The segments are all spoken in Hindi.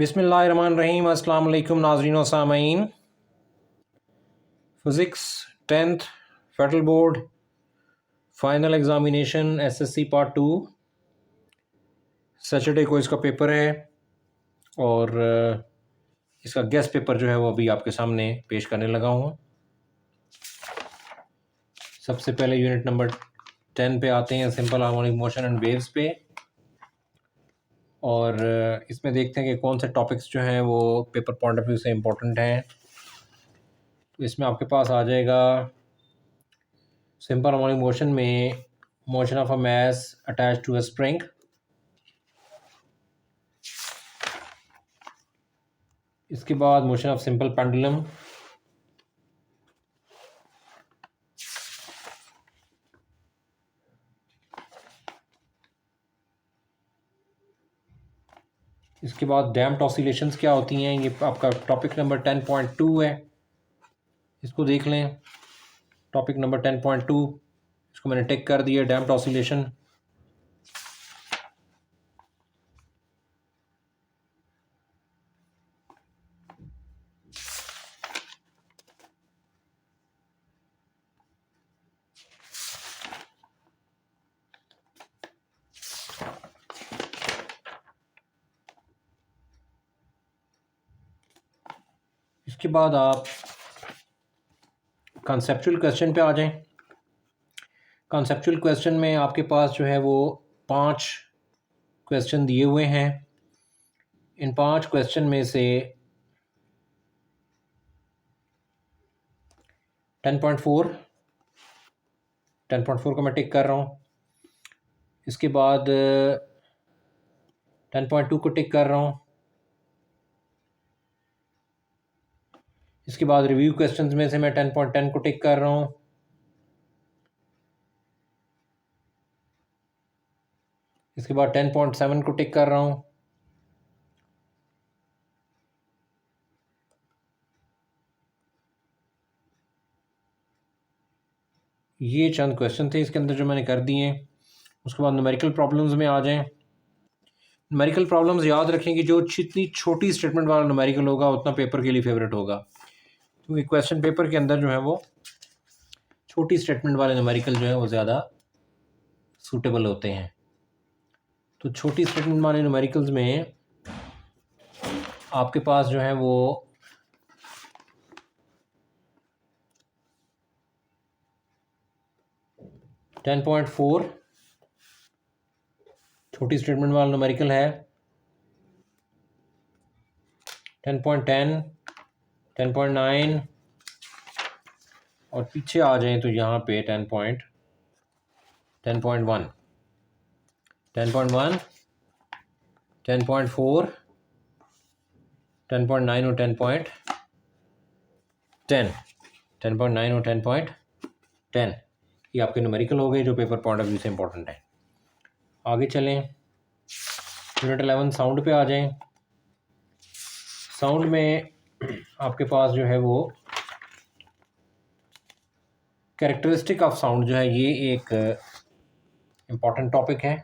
बिस्मिल्लाहिर्रहमानिर्रहीम। अस्सलाम वालेकुम नाज़रीन व सामीन। Physics 10th federal board final examination SSC part 2 Saturday को इसका पेपर है और इसका गेस्ट पेपर जो है वो अभी आपके सामने पेश करने लगा हूँ। सबसे पहले यूनिट नंबर 10 पे आते हैं, simple harmonic motion and waves पे, और इसमें देखते हैं कि कौन से टॉपिक्स जो हैं वो पेपर पॉइंट ऑफ व्यू से इम्पोर्टेंट हैं। तो इसमें आपके पास आ जाएगा सिंपल हार्मोनिक मोशन में motion of a mass attached to a spring, इसके बाद मोशन ऑफ सिंपल पेंडुलम, इसके बाद डैम्प्ड ऑसिलेशंस क्या होती हैं। ये आपका टॉपिक नंबर 10.2 है, इसको देख लें। टॉपिक नंबर 10.2 इसको मैंने टिक कर दिया, डैम्प्ड ऑसिलेशन। इसके बाद आप कॉन्सेप्चुअल क्वेश्चन पे आ जाएं। कॉन्सेप्चुअल क्वेश्चन में आपके पास जो है वो 5 क्वेश्चन दिए हुए हैं। इन 5 क्वेश्चन में से 10.4 को मैं टिक कर रहा हूँ। इसके बाद 10.2 को टिक कर रहा हूँ। इसके बाद रिव्यू क्वेश्चंस में से मैं 10.10 को टिक कर रहा हूँ। इसके बाद 10.7 को टिक कर रहा हूँ। ये चंद क्वेश्चन थे इसके अंदर जो मैंने कर दिए हैं। उसके बाद न्यूमेरिकल प्रॉब्लम्स में आ जाएं। न्यूमेरिकल प्रॉब्लम्स याद रखें कि जो जितनी छोटी स्टेटमेंट वाला न्यूमेरिकल होगा उतना पेपर के लिए फेवरेट होगा, क्योंकि क्वेश्चन पेपर के अंदर जो है वो छोटी स्टेटमेंट वाले न्यूमेरिकल जो है वो ज़्यादा सूटेबल होते हैं। तो छोटी स्टेटमेंट वाले न्यूमेरिकल्स में आपके पास जो है वो टेन पॉइंट फोर छोटी स्टेटमेंट वाला न्यूमेरिकल है। 10.10, 10.9 और पीछे आ जाएं तो यहाँ पे 10.1, 10.1, 10.1, 10.4, 10.9 और 10.10, 10.9 और 10.10 ये आपके न्यूमेरिकल हो गए जो पेपर पॉइंट ऑफ व्यू से इम्पोर्टेंट है। आगे चलें, यूनिट 11 साउंड पे आ जाएं। साउंड में आपके पास जो है वो कैरेक्टरिस्टिक ऑफ साउंड जो है ये एक इम्पॉर्टेंट टॉपिक है।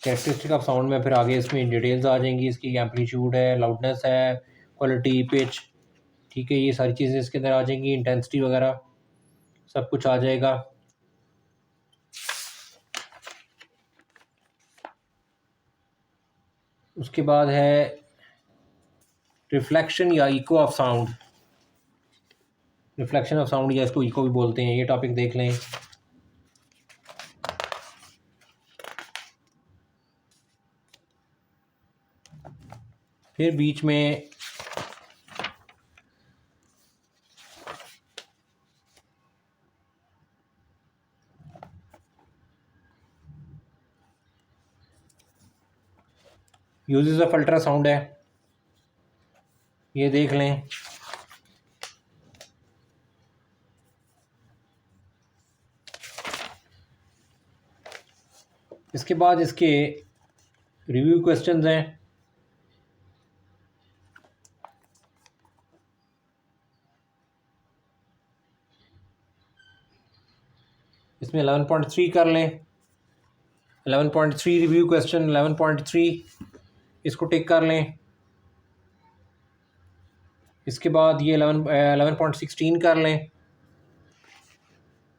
कैरेक्टरिस्टिक ऑफ साउंड में फिर आगे इसमें डिटेल्स आ जाएंगी, इसकी एम्पलीट्यूड है, लाउडनेस है, क्वालिटी, पिच, ठीक है, ये सारी चीज़ें इसके अंदर आ जाएंगी, इंटेंसिटी वगैरह सब कुछ आ जाएगा। उसके बाद है रिफ्लेक्शन या eco of sound. Reflection of sound या इसको इको भी बोलते हैं, ये टॉपिक देख लें। फिर बीच में यूजेस ऑफ अल्ट्रासाउंड है, ये देख लें। इसके बाद इसके रिव्यू क्वेश्चंस हैं। इसमें 11.3 कर लें। 11.3 रिव्यू क्वेश्चन 11.3 इसको टिक कर लें। इसके बाद ये 11.16 कर लें।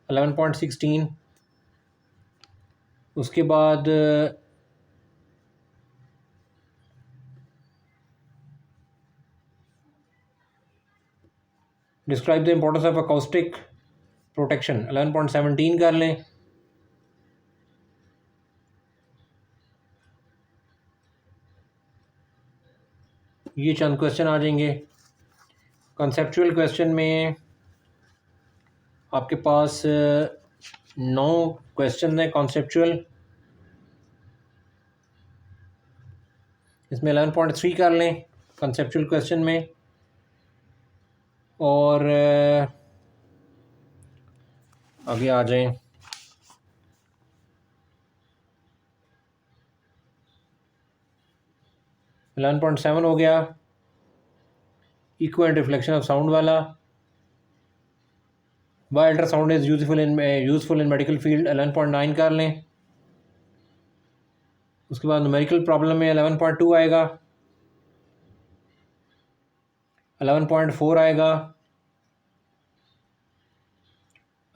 11.16 उसके बाद describe the importance of acoustic protection 11.17 कर लें। ये चंद क्वेश्चन आ जाएंगे। कॉन्सेप्चुअल क्वेश्चन में आपके पास 9 क्वेश्चन हैं कॉन्सेप्चुअल। इसमें 11.3 कर लें कॉन्सेप्चुअल क्वेश्चन में, और आगे आ जाएं। 11.7 हो गया इक्वल रिफ्लेक्शन ऑफ साउंड वाला। Why ultrasound is useful in medical field 11.9 कर लें। उसके बाद न्यूमेरिकल प्रॉब्लम में 11.2 आएगा, 11.4 आएगा,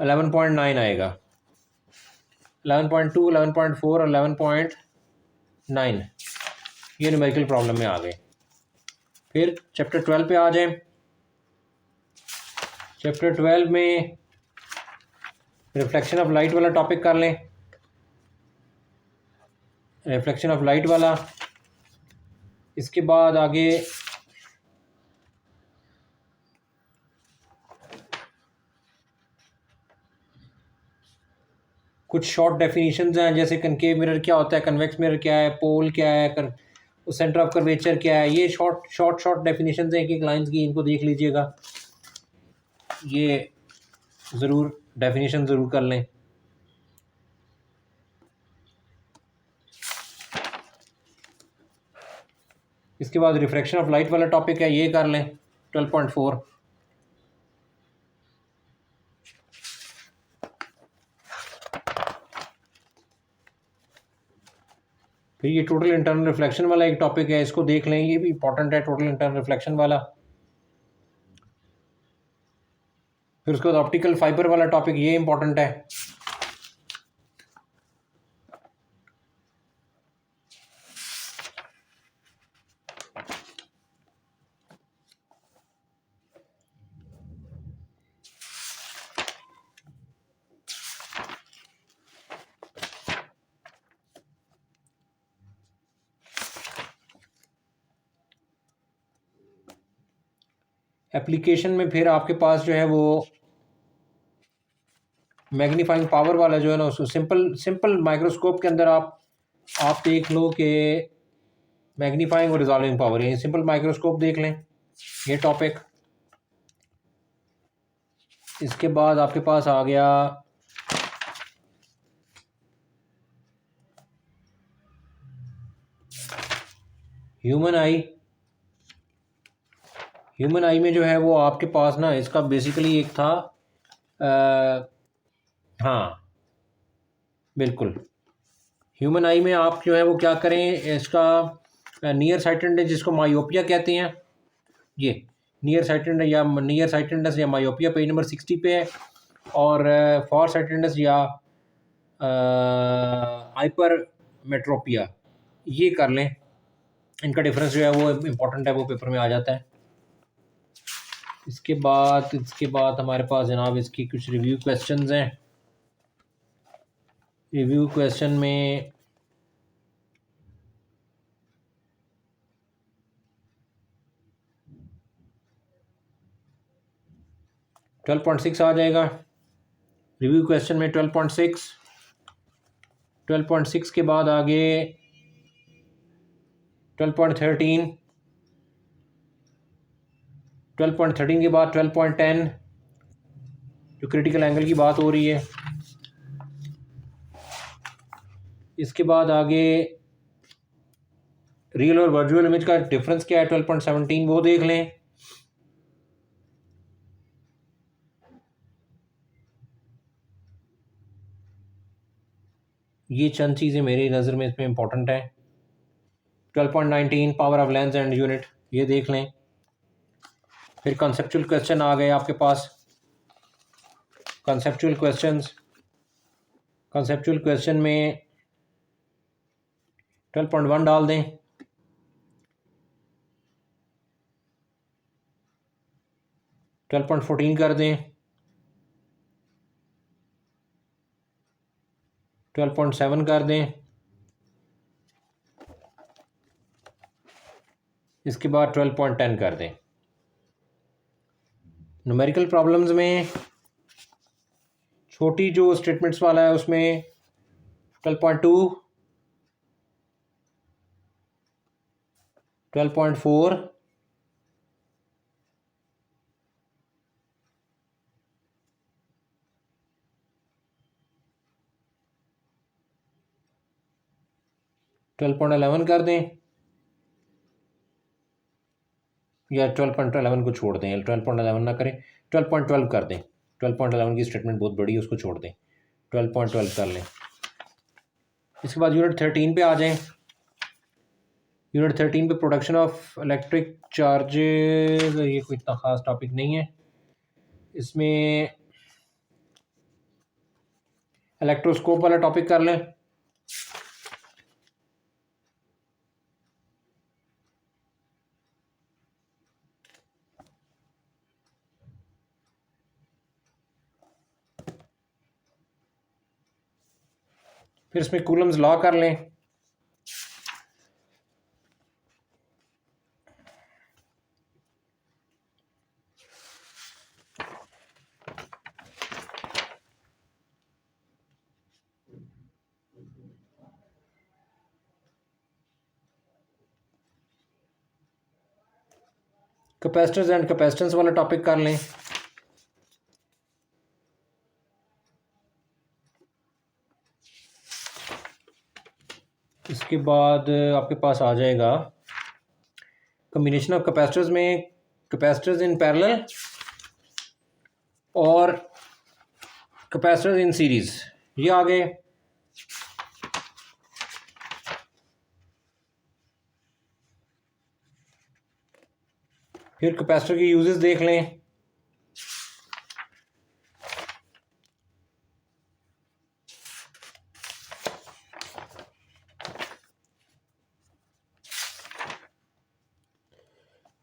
11.9 आएगा। 11.2, 11.4 और 11.9 ये न्यूमेरिकल प्रॉब्लम में आ गए। फिर चैप्टर 12 पे आ जाएं। चैप्टर 12 में रिफ्लेक्शन ऑफ लाइट वाला टॉपिक कर लें। रिफ्लेक्शन ऑफ लाइट वाला। इसके बाद आगे कुछ शॉर्ट डेफिनेशंस हैं, जैसे कनकेव मिरर क्या होता है, कन्वेक्स मिरर क्या है, पोल क्या है, सेंटर ऑफ कर्वेचर क्या है। ये शॉर्ट डेफिनेशंस हैं एक एक लाइंस की, इनको देख लीजिएगा। ये ज़रूर डेफिनेशन ज़रूर कर लें। इसके बाद रिफ्रैक्शन ऑफ लाइट वाला टॉपिक है, ये कर लें 12.4। फिर ये टोटल इंटरनल रिफ्लेक्शन वाला एक टॉपिक है, इसको देख लें, ये भी इंपॉर्टेंट है टोटल इंटरनल रिफ्लेक्शन वाला। फिर उसके बाद ऑप्टिकल फाइबर वाला टॉपिक, ये इंपॉर्टेंट है। एप्लीकेशन में फिर आपके पास जो है वो मैग्नीफाइंग पावर वाला जो है ना, उसको सिंपल माइक्रोस्कोप के अंदर आप देख लो कि मैग्नीफाइंग और रिजॉल्विंग पावर, ये सिंपल माइक्रोस्कोप देख लें, ये टॉपिक। इसके बाद आपके पास आ गया ह्यूमन आई। ह्यूमन आई में जो है वो आपके पास ना, इसका बेसिकली एक था हाँ बिल्कुल, ह्यूमन आई में आप जो है वो क्या करें, इसका नियर साइटेडनेस जिसको मायोपिया कहते हैं, ये नियर साइटेडनेस या मायोपिया पेज नंबर 60 पे है, और फॉर साइटेडनेस या हाइपर मेट्रोपिया, ये कर लें। इनका डिफरेंस जो है वो इम्पोर्टेंट है, वो पेपर में आ जाता है। इसके बाद हमारे पास जनाब इसकी कुछ रिव्यू क्वेश्चंस हैं। रिव्यू क्वेश्चन में ट्वेल्व 12.6 आ जाएगा। रिव्यू क्वेश्चन में 12.6 के बाद आगे 12.13, 12.13 के बाद 12.10 जो क्रिटिकल एंगल की बात हो रही है। इसके बाद आगे रियल और वर्चुअल इमेज का डिफरेंस क्या है 12.17, वो देख लें। ये चंद चीज़ें मेरी नज़र में इसमें इंपॉर्टेंट हैं। 12.19 power of lens and unit, ये देख लें। फिर कॉन्सेप्चुअल क्वेश्चन आ गए आपके पास। कॉन्सेप्चुअल क्वेश्चन में 12.1 डाल दें। 12.14 कर दें। 12.7 कर दें। इसके बाद 12.10 कर दें। न्यूमेरिकल प्रॉब्लम्स में छोटी जो स्टेटमेंट्स वाला है उसमें 12.2, 12.4, 12.11 कर दें, या 12.11 को छोड़ दें, 12.11 ना करें, 12.12 कर दें। 12.11 की स्टेटमेंट बहुत बड़ी है, उसको छोड़ दें, 12.12 कर लें। इसके बाद यूनिट 13 पे आ जाएं। यूनिट 13 पे प्रोडक्शन ऑफ इलेक्ट्रिक चार्जेस, ये कोई इतना ख़ास टॉपिक नहीं है। इसमें इलेक्ट्रोस्कोप वाला टॉपिक कर लें। फिर इसमें कूलम्स लॉ कर लें। कैपेसिटर्स एंड कैपेसिटेंस वाला टॉपिक कर लें। इसके बाद आपके पास आ जाएगा कम्बिनेशन ऑफ कैपेसिटर्स में कैपेसिटर्स इन पैरेलल और कैपेसिटर्स इन सीरीज, ये आ गए। फिर कैपेसिटर के यूजेस देख लें।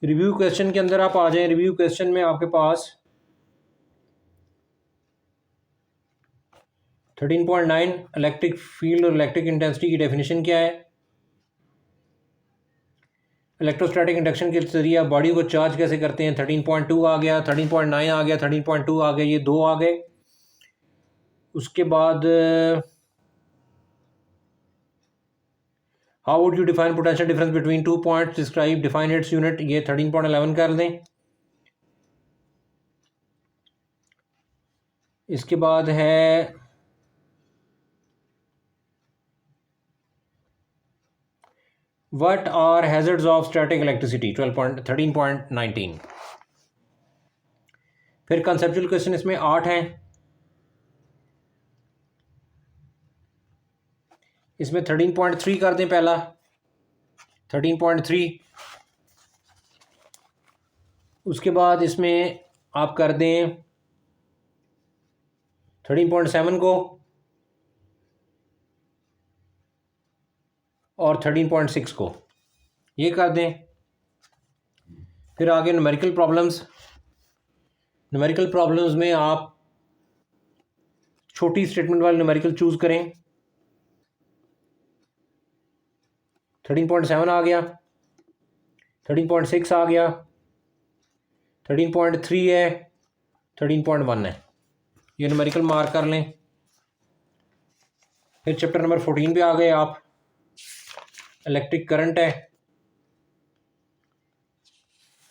रिव्यू क्वेश्चन के अंदर आप आ जाएं। रिव्यू क्वेश्चन में आपके पास 13.9 इलेक्ट्रिक फील्ड और इलेक्ट्रिक इंटेंसिटी की डेफिनेशन क्या है। इलेक्ट्रोस्टैटिक इंडक्शन के जरिए आप बॉडी को चार्ज कैसे करते हैं। 13.2 आ गया, 13.9 आ गया, 13.2 आ गया, ये दो आ गए। उसके बाद how would you define potential difference between 2 points, describe define its unit, ये 13.11 कर दें। इसके बाद है what are hazards of static electricity, 13.19। फिर कंसेप्चुअल क्वेश्चन इसमें 8 हैं। इसमें 13.3 कर दें पहला, 13.3। उसके बाद इसमें आप कर दें 13.7 को और 13.6 को, ये कर दें। फिर आगे न्यूमेरिकल प्रॉब्लम्स। न्यूमेरिकल प्रॉब्लम्स में आप छोटी स्टेटमेंट वाले न्यूमेरिकल चूज करें। 13.7 आ गया, 13.6 आ गया, 13.3 है, 13.1 है, ये न्यूमेरिकल मार्क कर लें। फिर चैप्टर नंबर 14 पे आ गए आप। इलेक्ट्रिक करंट है।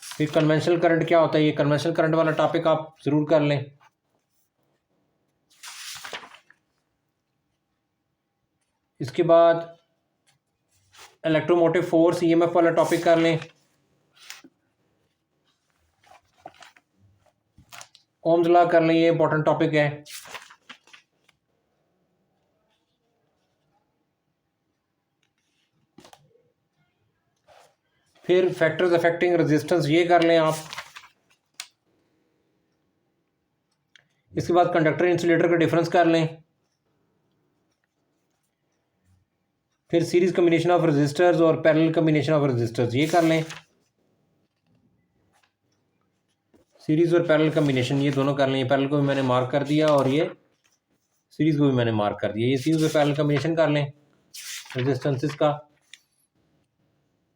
फिर कन्वेंशनल करंट क्या होता है, ये कन्वेंशनल करंट वाला टॉपिक आप ज़रूर कर लें। इसके बाद इलेक्ट्रोमोटिव फोर्स ईएमएफ वाला टॉपिक कर लें। ओम्स लॉ कर लें, ये इंपॉर्टेंट टॉपिक है। फिर फैक्टर्स अफेक्टिंग रेजिस्टेंस ये कर लें आप। इसके बाद कंडक्टर इंसुलेटर का डिफरेंस कर लें। फिर सीरीज कम्बिनेशन ऑफ रेजिस्टर्स और पैरेलल कम्बिनेशन ऑफ रेजिस्टर्स ये कर लें। सीरीज और पैरेलल कम्बिनेशन ये दोनों कर लें। ये पैरेलल को भी मैंने मार्क कर दिया और ये सीरीज को भी मैंने मार्क कर दिया। ये सीरीज और पैरेलल कम्बिनेशन कर लें रेजिस्टेंसेस का।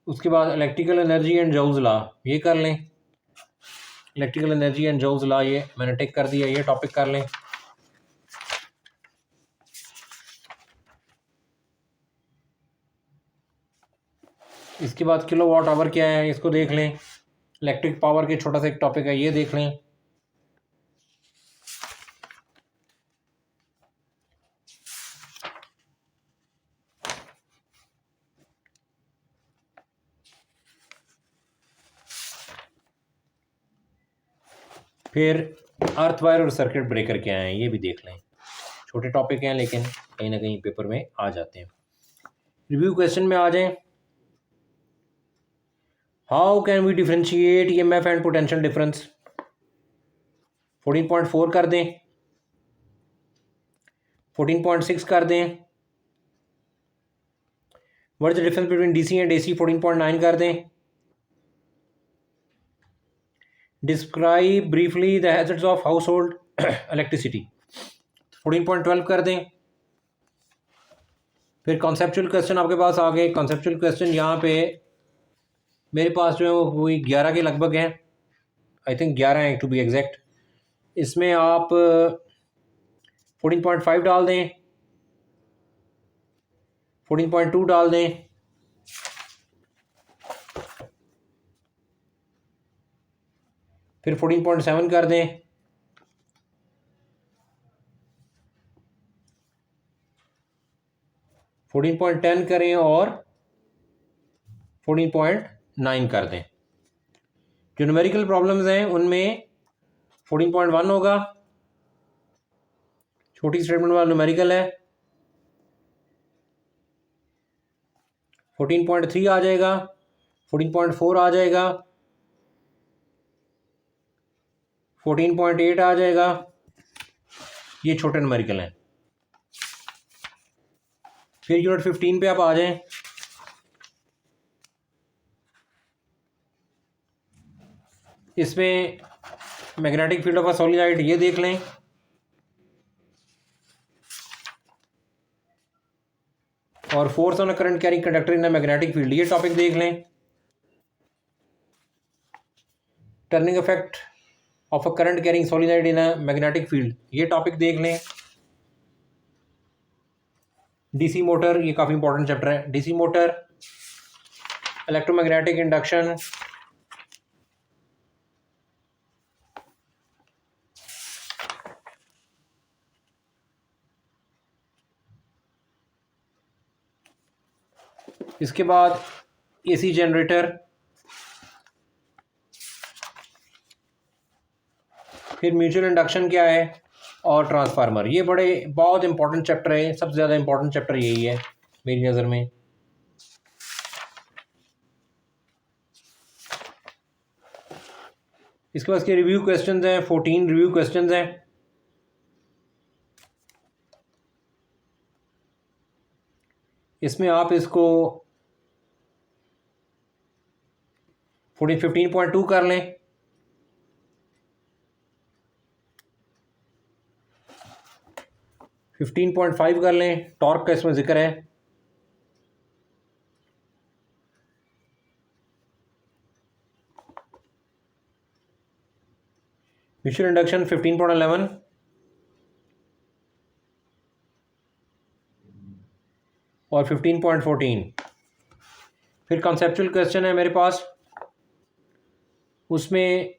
उसके बाद electrical energy and joules law ये कर लें। Electrical energy and joules law ये मैंने टिक कर दिया, ये टॉपिक कर लें। इसके बाद किलो वाट आवर क्या है इसको देख लें। इलेक्ट्रिक पावर के छोटा सा एक टॉपिक है, ये देख लें। फिर अर्थ वायर और सर्किट ब्रेकर क्या है ये भी देख लें। छोटे टॉपिक हैं लेकिन कहीं ना कहीं पेपर में आ जाते हैं। रिव्यू क्वेश्चन में आ जाएं। How can we differentiate EMF and potential difference. 14.4 कर दें, 14.6 कर दें। What is the difference between DC and AC 14.9 कर दें। Describe briefly the hazards of household electricity 14.12 कर दें। फिर कॉन्सेप्चुअल क्वेश्चन आपके पास आ गए। कॉन्सेप्चुअल क्वेश्चन यहाँ पे मेरे पास जो है वो कोई 11 के लगभग हैं, आई थिंक 11 हैं टू बी एग्जैक्ट। इसमें आप 14.5 डाल दें, 14.2 डाल दें, फिर 14.7 कर दें, (14.10) करें और 14.9 कर दें। जो न्यूमेरिकल प्रॉब्लम्स हैं उनमें 14.1 होगा, छोटी स्टेटमेंट वाला न्यूमेरिकल है। 14.3 आ जाएगा, 14.4 आ जाएगा, 14.8 आ जाएगा। ये छोटे न्यूमेरिकल हैं। फिर यूनिट 15 पे आप आ जाएं। इसमें magnetic field of a solid ये देख लें। और force on a current carrying conductor in a magnetic field ये टॉपिक देख लें। Turning effect of a current carrying solid in a magnetic field ये टॉपिक देख लें। डीसी मोटर ये काफ़ी इंपॉर्टेंट चैप्टर है। डीसी मोटर, इलेक्ट्रोमैग्नेटिक इंडक्शन, इसके बाद एसी जनरेटर, फिर म्यूचुअल इंडक्शन क्या है और ट्रांसफार्मर। ये बड़े बहुत इंपॉर्टेंट चैप्टर है, सबसे ज़्यादा इंपॉर्टेंट चैप्टर यही है मेरी नज़र में। इसके बाद इसके रिव्यू क्वेश्चंस हैं, 14 रिव्यू क्वेश्चंस हैं। इसमें आप इसको 15.2 कर लें, 15.5 कर लें। टॉर्क का इसमें जिक्र है। म्यूचुअल इंडक्शन 15.11 और 15.14। फिर कॉन्सेप्चुअल क्वेश्चन है मेरे पास, उसमें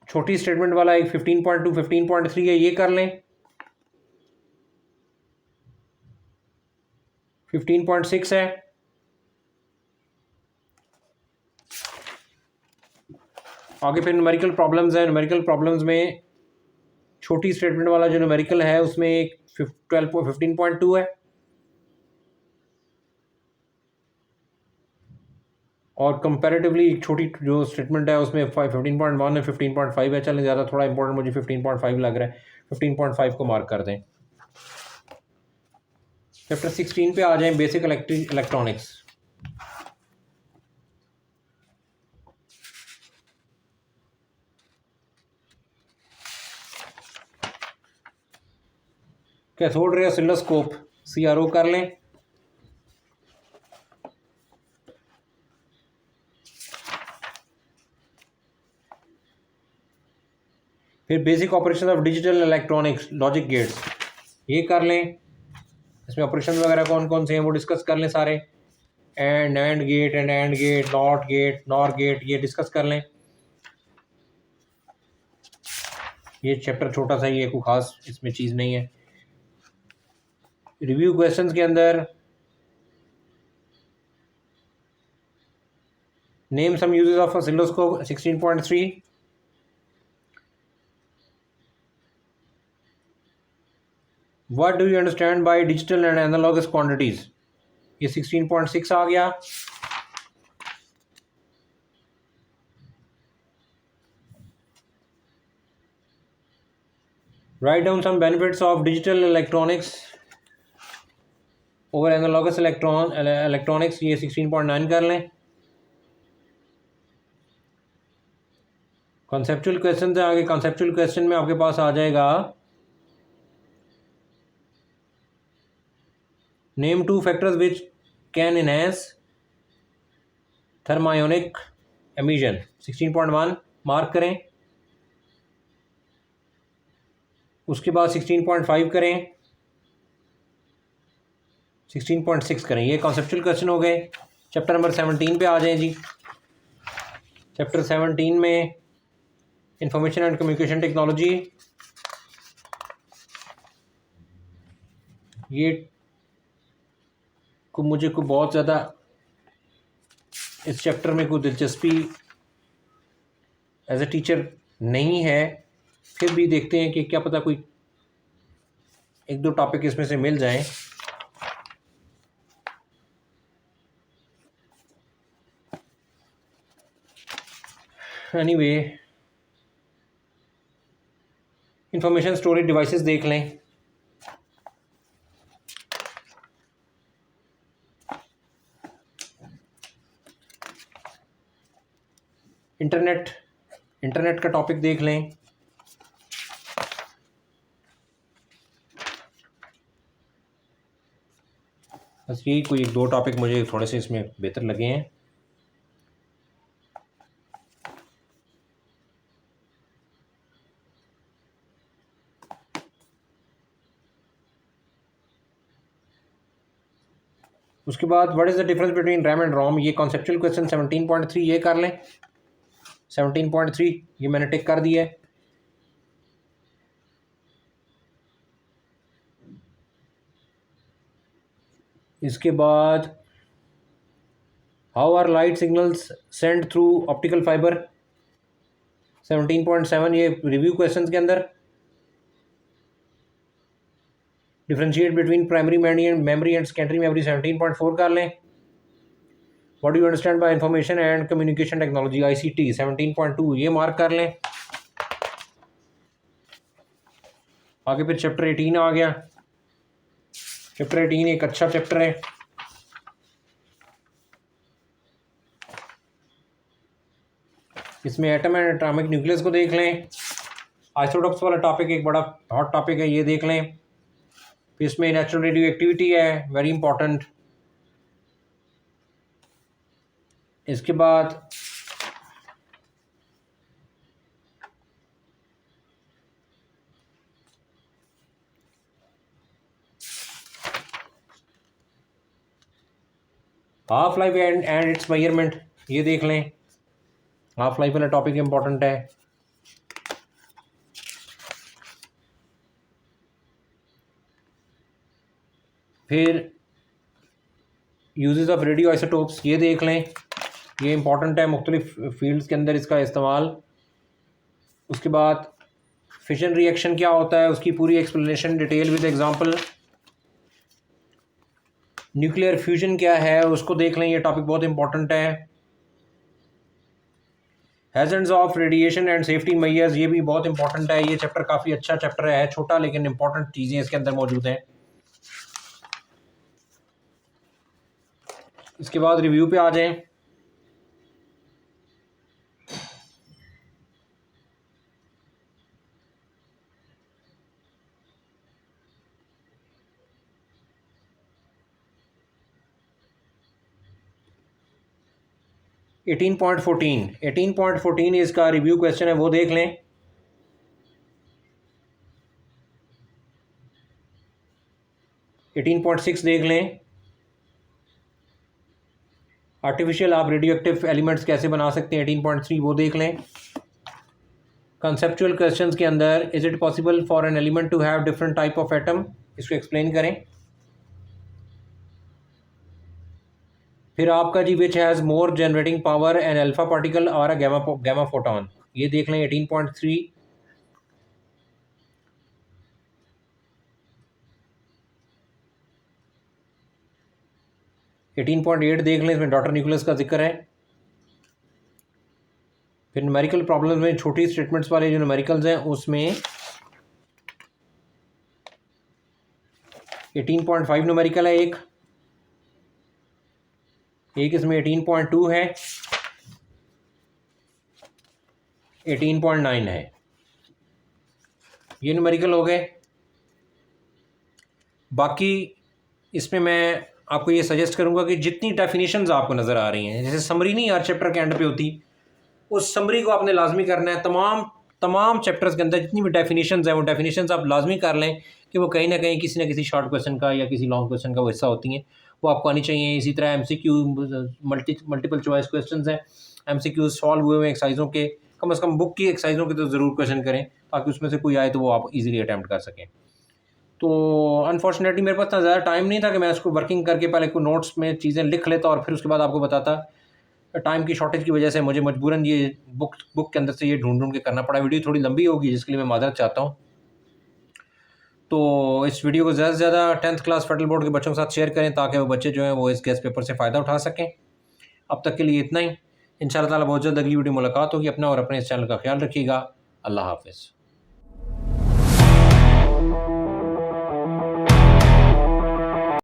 छोटी स्टेटमेंट वाला एक 15.2 15.3 है, ये कर लें। 15.6 है। आगे फिर न्यूमेरिकल प्रॉब्लम्स है। न्यूमेरिकल प्रॉब्लम्स में छोटी स्टेटमेंट वाला जो न्यूमेरिकल है उसमें एक 15.2 है। और कंपैरेटिवली एक छोटी जो स्टेटमेंट है उसमें 15.1 है, 15.5 है, चलें ज़्यादा थोड़ा इंपॉर्टेंट मुझे 15.5 लग रहा है, 15.5 को मार्क कर दें। चैप्टर 16 पे आ जाएं, basic electronics. Cathode ray oscilloscope CRO कर लें। फिर basic operation of digital electronics logic gates ये कर लें। इसमें ऑपरेशन वगैरह कौन कौन से हैं वो डिस्कस कर लें सारे। And gate and gate, not gate, nor gate, ये डिस्कस कर लें। ये चैप्टर छोटा सा ही है, कोई खास इसमें चीज़ नहीं है। रिव्यू क्वेश्चंस के अंदर name some uses of oscilloscope 16.3, what do you understand by digital and analogous quantities, ये 16.6 आ गया। Write down some benefits of digital electronics over analogous electronics, ये 16.9 कर लें। कॉन्सेप्चुअल क्वेश्चन है आगे। कॉन्सेप्चुअल क्वेश्चन में आपके पास आ जाएगा name 2 factors which can enhance thermionic emission, 16.1 mark करें। उसके बाद 16.5 करें, 16.6 करें। ये कॉन्सेप्चुअल क्वेश्चन हो गए। चैप्टर नंबर 17 पे आ जाएं जी। चैप्टर 17 में इंफॉर्मेशन एंड कम्युनिकेशन टेक्नोलॉजी, ये को मुझे को बहुत ज़्यादा इस चैप्टर में कोई दिलचस्पी एज ए टीचर नहीं है, फिर भी देखते हैं कि क्या पता कोई एक दो टॉपिक इसमें से मिल जाएं। एनीवे, इंफॉर्मेशन स्टोरेज डिवाइसेस देख लें। इंटरनेट का टॉपिक देख लें। बस यही कोई एक दो टॉपिक मुझे थोड़े से इसमें बेहतर लगे हैं। उसके बाद what is the difference between RAM and ROM, ये कॉन्सेप्चुअल क्वेश्चन 17.3 ये कर लें। 17.3 ये मैंने टिक कर दिया है। इसके बाद how are light signals sent through optical fibre, 17.7 ये रिव्यू क्वेश्चंस के अंदर। Differentiate between primary memory and secondary memory, 17.4 कर लें। What do you understand by information and communication technology ICT, 17.2 ये मार्क कर लें। आगे फिर चैप्टर 18 आ गया। चैप्टर 18 एक अच्छा चैप्टर है। इसमें एटम एंड एटॉमिक न्यूक्लियस को देख लें। आइसोटॉप्स वाला टॉपिक एक बड़ा हॉट टॉपिक है, ये देख लें। फिर इसमें नेचुरल रेडियो एक्टिविटी है, वेरी इंपॉर्टेंट। इसके बाद half life and it's measurement, ये देख लें। हाफ लाइफ वाला टॉपिक इंपॉर्टेंट है। फिर यूजेस ऑफ रेडियो आइसोटोप्स, ये देख लें, ये इंपॉर्टेंट है, मुख्तलिफ फील्ड्स के अंदर इसका इस्तेमाल। उसके बाद फिशन रिएक्शन क्या होता है, उसकी पूरी explanation detail with example. Nuclear fusion क्या है उसको देख लें, ये टॉपिक बहुत इंपॉर्टेंट है। Hazards of radiation and safety measures, ये भी बहुत इंपॉर्टेंट है। ये चैप्टर काफ़ी अच्छा चैप्टर है, छोटा लेकिन इंपॉर्टेंट चीज़ें इसके अंदर मौजूद हैं। इसके बाद रिव्यू पे आ जाएं। एटीन पॉइंट फोर्टीन इसका रिव्यू क्वेश्चन है, वो देख लें। एटीन पॉइंट सिक्स देख लें। आर्टिफिशियल आप रेडियो एक्टिव एलिमेंट्स कैसे बना सकते हैं, 18.3 वो देख लें। कंसेप्चुअल क्वेश्चंस के अंदर is it possible for an element to have different type of atom, इसको एक्सप्लेन करें। फिर आपका जी which has more generating power an alpha particle और अ गैमा फोटोन, ये देख लें 18.3। एटीन पॉइंट एट देख लें, इसमें डॉटर न्यूक्लियस का जिक्र है। फिर न्यूमेरिकल प्रॉब्लम्स में छोटी स्टेटमेंट्स वाले जो न्यूमेरिकल्स हैं उसमें 18.5 न्यूमेरिकल है एक इसमें 18.2 है, 18.9 है, ये न्यूमेरिकल हो गए। बाकी इसमें मैं आपको ये सजेस्ट करूंगा कि जितनी डेफिनेशंस आपको नज़र आ रही हैं, जैसे समरी नहीं हर चैप्टर के एंड पे होती, उस समरी को आपने लाजमी करना है। तमाम चैप्टर्स के अंदर जितनी भी डेफिनेशंस हैं वो डेफिनेशंस आप लाजमी कर लें कि वो कहीं ना कहीं किसी न किसी शॉर्ट क्वेश्चन का या किसी लॉन्ग क्वेश्चन का वो हिस्सा होती हैं, वो आपको आनी चाहिए। इसी तरह MCQ मल्टीपल चॉइस क्वेश्चन हैं, MCQ सॉल्व हुए एक्सरसाइजों के, कम से कम बुक की एक्सरसाइजों के तो ज़रूर क्वेश्चन करें ताकि उसमें से कोई आए तो वो आप इजीली अटैम्प्ट कर सकें। तो अनफॉर्चुनेटली मेरे पास इतना ज़्यादा टाइम नहीं था कि मैं इसको वर्किंग करके पहले कोई नोट्स में चीज़ें लिख लेता और फिर उसके बाद आपको बताता। टाइम की शॉर्टेज की वजह से मुझे मजबूरन ये बुक के अंदर से ये ढूंढ के करना पड़ा। वीडियो थोड़ी लंबी होगी जिसके लिए मैं माजरत चाहता हूँ। तो इस वीडियो को ज़्यादा से ज़्यादा 10th क्लास फेडरल बोर्ड के बच्चों के साथ शेयर करें ताकि वो बच्चे जो हैं वो इस गेस्ट पेपर से फ़ायदा उठा सकें। अब तक के लिए इतना ही। इंशाअल्लाह ताला बहुत जल्द अगली वीडियो मुलाकात होगी। अपना और अपने इस चैनल का ख्याल रखिएगा। अल्लाह हाफ़िज़।